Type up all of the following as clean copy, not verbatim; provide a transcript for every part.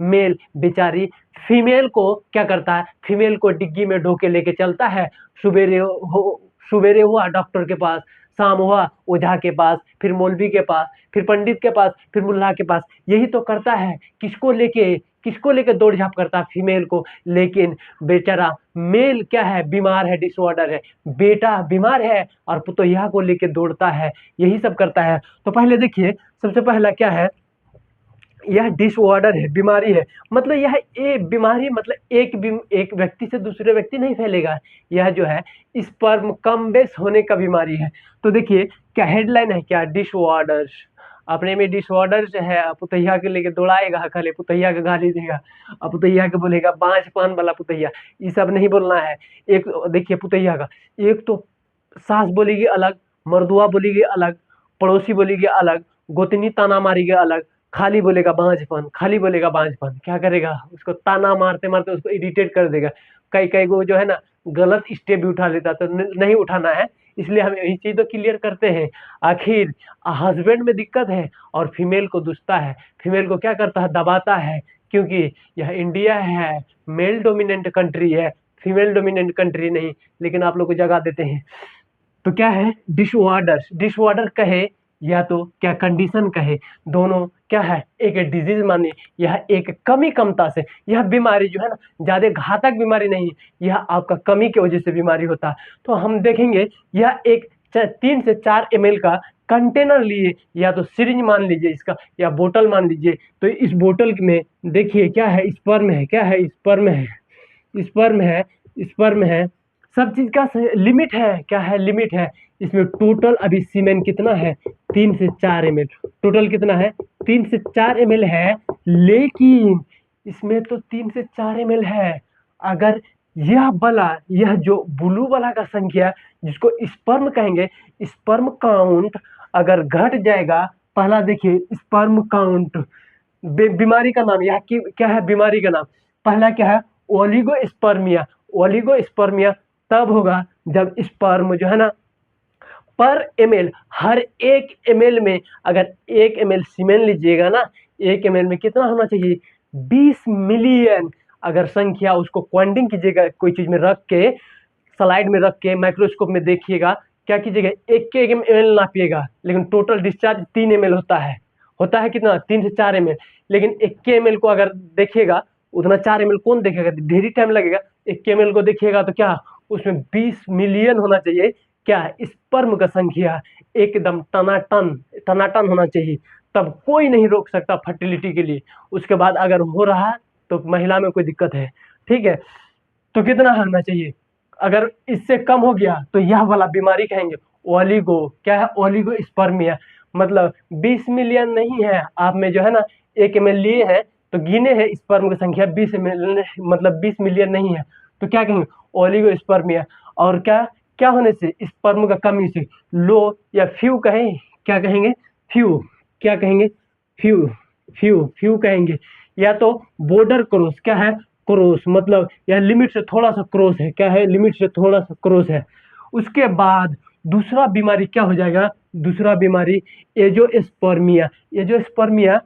Mail बेचारी female को क्या करता है, फीमेल को डिग्गी में ढो के लेके चलता है। सवेरे हुआ डॉक्टर के पास, शाम हुआ ओझा के पास, फिर मौलवी के पास, फिर पंडित के पास, फिर मुल्ला के पास। यही तो करता है। किसको लेके दौड़ झाप करता है, फीमेल को। लेकिन बेचारा मेल क्या है, बीमार है, डिसऑर्डर है। बेटा बीमार है और पुतोहिया को लेके दौड़ता है, यही सब करता है। तो पहले देखिए, सबसे पहला क्या है, यह डिसऑर्डर है, बीमारी है। मतलब यह बीमारी मतलब एक व्यक्ति से दूसरे व्यक्ति नहीं फैलेगा। यह जो है स्पर्म कम बेस होने का बीमारी है। तो देखिए क्या हेडलाइन है, क्या डिसऑर्डर्स। अपने में डिसऑर्डर्स है, पुतैया के लेके दौड़ाएगा, खाली पुतैया के गाली देगा, अब पुतैया के बोलेगा बांझ पान वाला पुतैया। ये सब नहीं बोलना है। एक देखिए पुतैया का, एक तो सास बोलेगी अलग, मर्दुआ बोलेगी अलग, पड़ोसी बोलेगी अलग, गोतनी ताना मारेगी अलग, खाली बोलेगा बांझपन, खाली बोलेगा बांझपन। क्या करेगा, उसको ताना मारते मारते उसको इरिटेट कर देगा। कई कई को जो है ना गलत स्टेप भी उठा लेता, तो नहीं उठाना है। इसलिए हम यही चीज तो क्लियर करते हैं। आखिर हस्बैंड में दिक्कत है और फीमेल को दुसता है, फीमेल को क्या करता है, दबाता है। क्योंकि यह इंडिया है, मेल डोमिनेंट कंट्री है, फीमेल डोमिनेंट कंट्री नहीं। लेकिन आप लोग को जगा देते हैं। तो क्या है, डिसऑर्डर। डिसऑर्डर कहे या तो क्या कंडीशन कहे, दोनों क्या है, एक डिजीज माने। यह एक कमी कमता से, यह बीमारी जो है ना ज्यादा घातक बीमारी नहीं है, यह आपका कमी की वजह से बीमारी होता है। तो हम देखेंगे यह एक 3 से 4 ml का कंटेनर लिए, या तो सिरिंज मान लीजिए इसका, या बोतल मान लीजिए। तो इस बोतल में देखिए क्या है, स्पर्म है, क्या है, स्पर्म है, स्पर्म है, स्पर्म है। सब चीज का लिमिट है, क्या है, लिमिट है। इसमें टोटल अभी सीमेन कितना है, 3 से 4 ml। टोटल कितना है, 3 से 4 ml है। लेकिन इसमें तो 3 से 4 ml है। अगर यह जो ब्लू वाला का संख्या, जिसको स्पर्म कहेंगे, स्पर्म काउंट अगर घट जाएगा, पहला देखिए स्पर्म काउंट, बीमारी का नाम, यह क्या है, बीमारी का नाम। पहला क्या है, ओलिगोस्पर्मिया। ओलिगोस्पर्मिया तब होगा जब स्पर्म जो है ना पर एमएल, हर 1 ml में, अगर 1 ml सीमेन लीजिएगा ना, 1 ml में कितना होना चाहिए, 20 मिलियन। अगर संख्या उसको क्वांटिंग कीजिएगा, कोई चीज में रख के, स्लाइड में रख के माइक्रोस्कोप में देखिएगा, क्या कीजिएगा, 1 ml नापिएगा। लेकिन टोटल डिस्चार्ज 3 ml होता है कितना, 3 से 4 ml। लेकिन 1 ml को अगर देखिएगा, उतना 4 ml कौन देखेगा, ढेरी टाइम लगेगा। 1 ml को देखिएगा तो क्या, उसमें 20 मिलियन होना चाहिए। क्या है, स्पर्म का संख्या एकदम टनाटन टनाटन होना चाहिए। तब कोई नहीं रोक सकता फर्टिलिटी के लिए। उसके बाद अगर हो रहा है तो महिला में कोई दिक्कत है, ठीक है। तो कितना होना चाहिए, अगर इससे कम हो गया तो यह वाला बीमारी कहेंगे ओलिगो, क्या है, ओलिगो स्पर्मिया। मतलब 20 मिलियन नहीं है आप में जो है ना, 1 ml लिए हैं तो गिने हैं स्पर्म की संख्या 20 ml, मतलब 20 मिलियन नहीं है। तो क्या कहेंगे, ओलिगो स्पर्मिया। और क्या क्या होने से, स्पर्म का कमी से, लो या फ्यू कहें, क्या कहेंगे, फ्यू, क्या कहेंगे, फ्यू, फ्यू कहेंगे। या तो बॉर्डर क्रॉस, क्या है, क्रॉस, मतलब यह लिमिट से थोड़ा सा क्रॉस है, क्या है, लिमिट से थोड़ा सा क्रॉस है। उसके बाद दूसरा बीमारी क्या हो जाएगा, दूसरा बीमारी एजोस्पर्मिया। एजोस्पर्मिया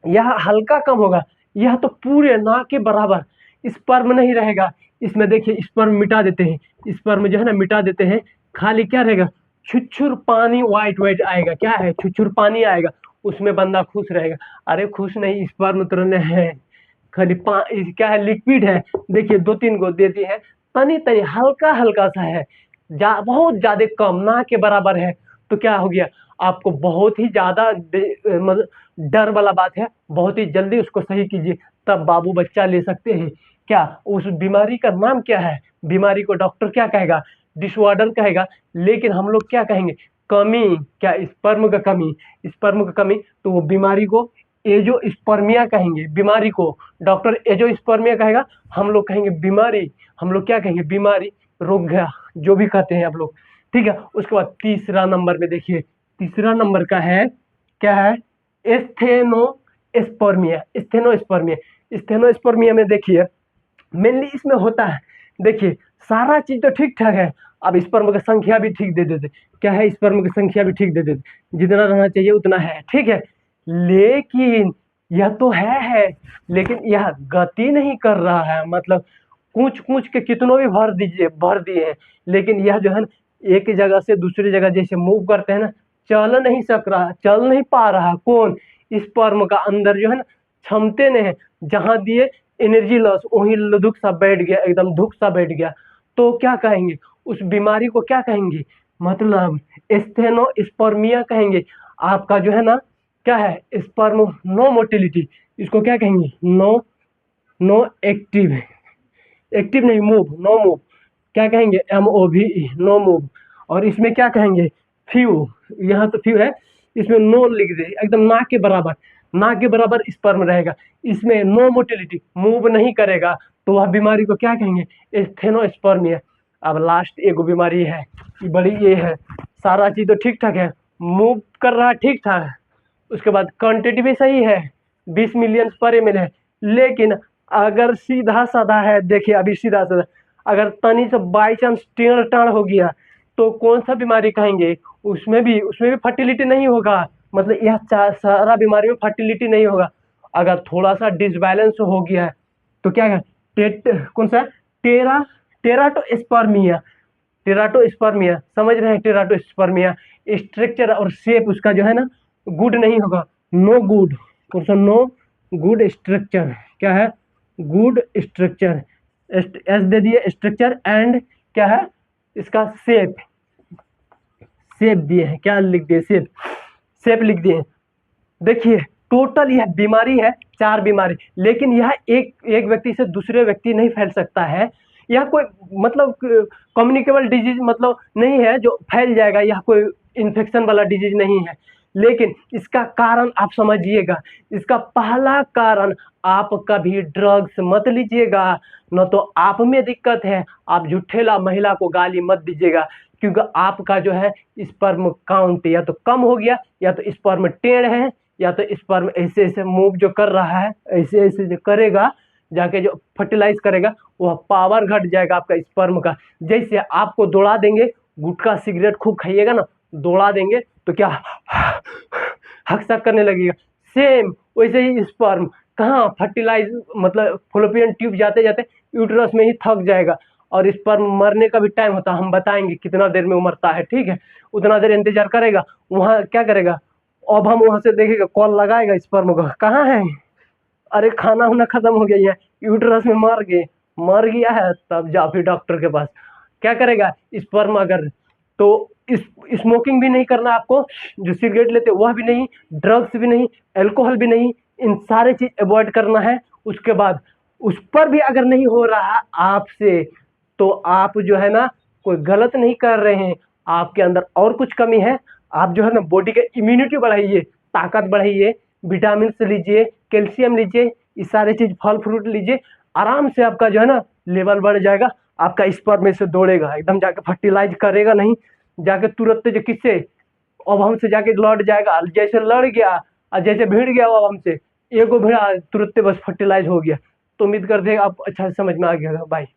यह हल्का कम होगा, यह तो पूरे ना के बराबर स्पर्म नहीं रहेगा। इसमें देखिए स्पर्म मिटा देते हैं, स्पर्म जो है ना मिटा देते हैं। खाली क्या रहेगा, छुच्छुर पानी व्हाइट व्हाइट आएगा, क्या है, छुच्छुर पानी आएगा। उसमें बंदा खुश रहेगा। अरे खुश नहीं, स्पर्म तुरंत है, खाली क्या है, लिक्विड है। देखिए 2-3 गो देती है, तनी तनी हल्का हल्का सा है, बहुत ज्यादा कम, ना के बराबर है। तो क्या हो गया, आपको बहुत ही ज्यादा मतलब डर वाला बात है, बहुत ही जल्दी उसको सही कीजिए, तब बाबू बच्चा ले सकते हैं। क्या उस बीमारी का नाम क्या है, बीमारी को डॉक्टर क्या कहेगा, डिसऑर्डर कहेगा। लेकिन हम लोग क्या कहेंगे, कमी, क्या, स्पर्म का कमी, स्पर्म का कमी। तो वो बीमारी को एजोस्पर्मिया कहेंगे, बीमारी को डॉक्टर एजोस्पर्मिया कहेगा, हम लोग कहेंगे बीमारी, हम लोग क्या कहेंगे, बीमारी, रोग, जो भी कहते हैं आप लोग, ठीक है। उसके बाद तीसरा नंबर में देखिए, तीसरा नंबर का है, क्या है, एस्थेनोस्पर्मिया। एस्थेनोस्पर्मिया, एस्थेनोस्पर्मिया में देखिए मेनली इसमें होता है, देखिए सारा चीज तो ठीक ठाक है। अब स्पर्म की संख्या भी ठीक दे देते, क्या है, स्पर्म की संख्या भी ठीक दे देते, जितना रहना चाहिए उतना है, ठीक है। लेकिन यह तो है, लेकिन यह गति नहीं कर रहा है, मतलब कूच-कूच के कितनों भी भर दिए हैं, लेकिन यह जो है ना एक जगह से दूसरी जगह जैसे मूव करते हैं ना, चल नहीं पा रहा। कौन? स्पर्म का अंदर जो है ना क्षमते नहीं है, जहाँ दिए एनर्जी लॉस वहीं लुधुक सा बैठ गया, एकदम धुक सा बैठ गया। तो क्या कहेंगे? उस बीमारी को क्या कहेंगे? मतलब स्टेनोस्पर्मिया कहेंगे। आपका जो है ना क्या है? स्पर्म नो मोटिलिटी, इसको क्या कहेंगे? नो नो एक्टिव, एक्टिव नहीं, मूव, नो मूव, क्या कहेंगे? MOVE, no move. और इसमें क्या कहेंगे? फ्यू, यहाँ तो फ्यू है, इसमें नो लिख दे, एकदम ना के बराबर, ना के बराबर स्पर्म रहेगा। इसमें नो मोटिलिटी, मूव नहीं करेगा, तो वह बीमारी को क्या कहेंगे? स्टेनोस्पर्मिया। अब लास्ट एक बीमारी है, बड़ी ये है, सारा चीज तो ठीक ठाक है, मूव कर रहा है ठीक ठाक, उसके बाद क्वांटिटी भी सही है, 20 मिलियन पर ml है, लेकिन अगर सीधा साधा है, देखिए अभी सीधा साधा, अगर तनी से बाई चांस टेढ़ टाढ़ हो गया तो कौन सा बीमारी कहेंगे? उसमें भी फर्टिलिटी नहीं होगा, मतलब यह सारा बीमारी में फर्टिलिटी नहीं होगा। अगर थोड़ा सा डिसबैलेंस हो गया है तो क्या है? कौन सा? टेरा टेराटोस्पर्मिया, टेराटोस्पर्मिया, समझ रहे हैं? टेराटोस्पर्मिया स्ट्रक्चर और शेप उसका जो है ना गुड नहीं होगा, नो गुड, कौन सा? नो गुड स्ट्रक्चर, क्या है? गुड स्ट्रक्चर, एस दे दिए, स्ट्रक्चर एंड क्या है इसका? शेप, शेप दिए हैं, क्या लिख दिए? शेप, शेप लिख दिए हैं। देखिए टोटल यह बीमारी है 4 बीमारी, लेकिन यह एक व्यक्ति से दूसरे व्यक्ति नहीं फैल सकता है। यह कोई मतलब कम्युनिकेबल डिजीज मतलब नहीं है जो फैल जाएगा, यह कोई इन्फेक्शन वाला डिजीज नहीं है। लेकिन इसका कारण आप समझिएगा, इसका पहला कारण आप कभी ड्रग्स मत लीजिएगा, न तो आप में दिक्कत है, आप झूठेला महिला को गाली मत दीजिएगा, क्योंकि आपका जो है स्पर्म काउंट या तो कम हो गया, या तो स्पर्म टेढ़ है, या तो स्पर्म ऐसे ऐसे मूव जो कर रहा है, ऐसे ऐसे जो करेगा, जाके जो फर्टिलाइज करेगा, वह पावर घट जाएगा आपका स्पर्म का। जैसे आपको दौड़ा देंगे, गुटखा सिगरेट खूब खाइएगा ना, दौड़ा देंगे तो क्या हक करने लगेगा, सेम वैसे ही स्पर्म कहाँ फर्टिलाइज मतलब फ्लोपियन ट्यूब जाते जाते यूट्रस में ही थक जाएगा, और स्पर्म मरने का भी टाइम होता है, हम बताएंगे कितना देर में वो मरता है, ठीक है? उतना देर इंतजार करेगा, वहाँ क्या करेगा? अब हम वहां से देखेगा, कॉल लगाएगा स्पर्म को, कहाँ है? अरे खाना वाना खत्म हो गया है, यूट्रस में मर गया है, तब जा फिर डॉक्टर के पास। क्या करेगा स्पर्म? अगर तो स्मोकिंग भी नहीं करना आपको, जो सिगरेट लेते वह भी नहीं, ड्रग्स भी नहीं, अल्कोहल भी नहीं, इन सारे चीज अवॉइड करना है। उसके बाद उस पर भी अगर नहीं हो रहा आपसे, तो आप जो है ना कोई गलत नहीं कर रहे हैं, आपके अंदर और कुछ कमी है। आप जो है ना बॉडी के इम्यूनिटी बढ़ाइए, ताकत बढ़ाइए, विटामिन लीजिए, कैल्शियम लीजिए, ये सारे चीज फल फ्रूट लीजिए, आराम से आपका जो है ना लेवल बढ़ जाएगा, आपका स्पर्म में से दौड़ेगा, एकदम जाके फर्टिलाइज करेगा नहीं, जाके तुरंत जो किससे अब हमसे जाके लड़ जाएगा, जैसे लड़ गया और जैसे भिड़ गया वो हमसे, एगो भिड़ा तुरंत बस फर्टिलाइज हो गया। तो उम्मीद करते हैं आप अच्छा से समझ में आ गया। बाय।